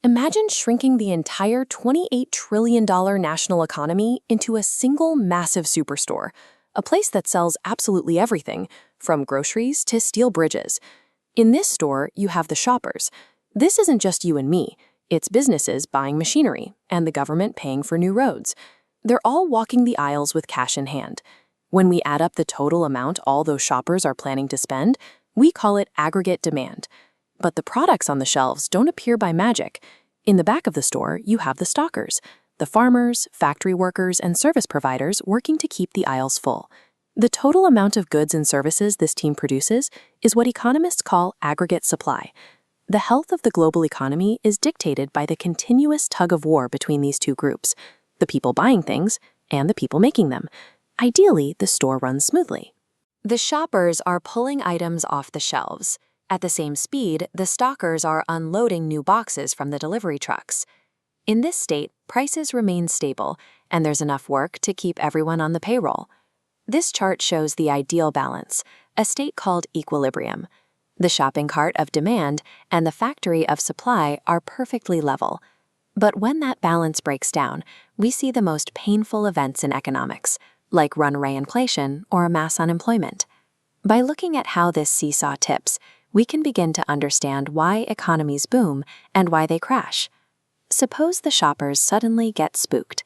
Imagine shrinking the entire $28 trillion national economy into a single massive superstore, a place that sells absolutely everything, from groceries to steel bridges. In this store, you have the shoppers. This isn't just you and me. It's businesses buying machinery and the government paying for new roads. They're all walking the aisles with cash in hand. When we add up the total amount all those shoppers are planning to spend, we call it aggregate demand. But the products on the shelves don't appear by magic. In the back of the store, you have the stockers, the farmers, factory workers, and service providers working to keep the aisles full. The total amount of goods and services this team produces is what economists call aggregate supply. The health of the global economy is dictated by the continuous tug-of-war between these two groups, the people buying things and the people making them. Ideally, the store runs smoothly. The shoppers are pulling items off the shelves. At the same speed, the stockers are unloading new boxes from the delivery trucks. In this state, prices remain stable, and there's enough work to keep everyone on the payroll. This chart shows the ideal balance, a state called equilibrium. The shopping cart of demand and the factory of supply are perfectly level. But when that balance breaks down, we see the most painful events in economics, like runaway inflation or mass unemployment. By looking at how this seesaw tips, we can begin to understand why economies boom and why they crash. Suppose the shoppers suddenly get spooked.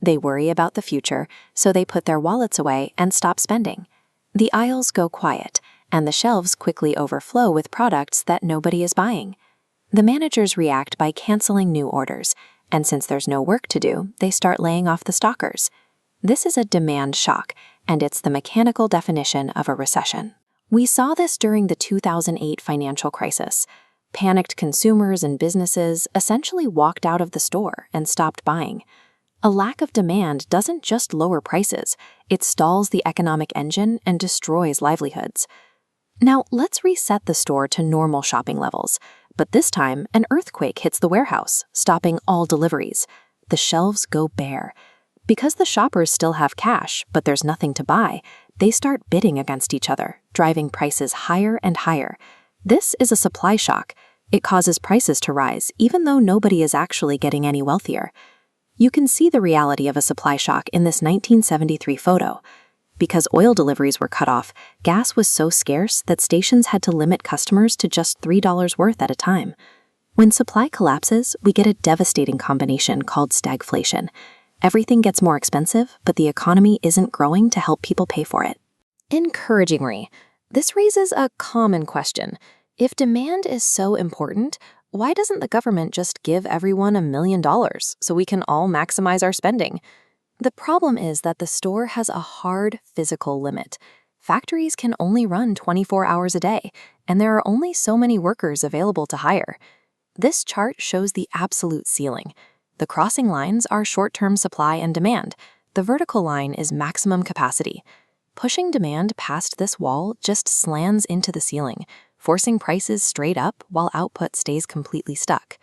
They worry about the future, so they put their wallets away and stop spending. The aisles go quiet, and the shelves quickly overflow with products that nobody is buying. The managers react by canceling new orders, and since there's no work to do, they start laying off the stockers. This is a demand shock, and it's the mechanical definition of a recession. We saw this during the 2008 financial crisis. Panicked consumers and businesses essentially walked out of the store and stopped buying. A lack of demand doesn't just lower prices, it stalls the economic engine and destroys livelihoods. Now, let's reset the store to normal shopping levels, but this time an earthquake hits the warehouse, stopping all deliveries. The shelves go bare. Because the shoppers still have cash, but there's nothing to buy, they start bidding against each other, driving prices higher and higher. This is a supply shock. It causes prices to rise, even though nobody is actually getting any wealthier. You can see the reality of a supply shock in this 1973 photo. Because oil deliveries were cut off, gas was so scarce that stations had to limit customers to just $3 worth at a time. When supply collapses, we get a devastating combination called stagflation. Everything gets more expensive, but the economy isn't growing to help people pay for it. Encouragingly, this raises a common question. If demand is so important, why doesn't the government just give everyone $1 million so we can all maximize our spending? The problem is that the store has a hard physical limit. Factories can only run 24 hours a day, and there are only so many workers available to hire. This chart shows the absolute ceiling. The crossing lines are short-term supply and demand. The vertical line is maximum capacity. Pushing demand past this wall just slams into the ceiling, forcing prices straight up while output stays completely stuck.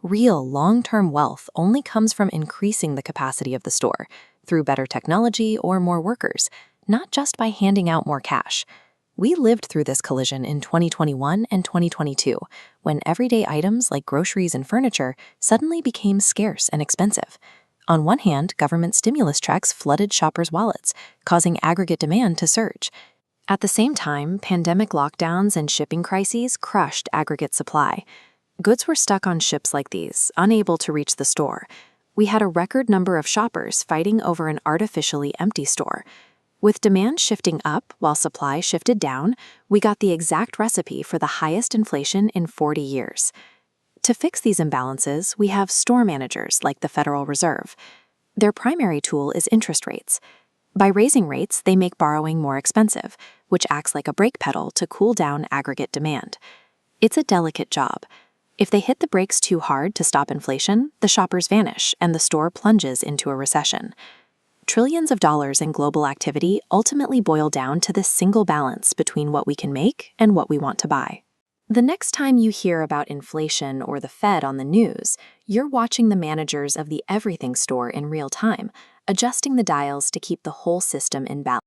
Real long-term wealth only comes from increasing the capacity of the store through better technology or more workers, not just by handing out more cash. We lived through this collision in 2021 and 2022, when everyday items like groceries and furniture suddenly became scarce and expensive. On one hand, government stimulus checks flooded shoppers' wallets, causing aggregate demand to surge. At the same time, pandemic lockdowns and shipping crises crushed aggregate supply. Goods were stuck on ships like these, unable to reach the store. We had a record number of shoppers fighting over an artificially empty store. With demand shifting up while supply shifted down, we got the exact recipe for the highest inflation in 40 years. To fix these imbalances, we have store managers like the Federal Reserve. Their primary tool is interest rates. By raising rates, they make borrowing more expensive, which acts like a brake pedal to cool down aggregate demand. It's a delicate job. If they hit the brakes too hard to stop inflation, the shoppers vanish and the store plunges into a recession. Trillions of dollars in global activity ultimately boil down to this single balance between what we can make and what we want to buy. The next time you hear about inflation or the Fed on the news, you're watching the managers of the everything store in real time, adjusting the dials to keep the whole system in balance.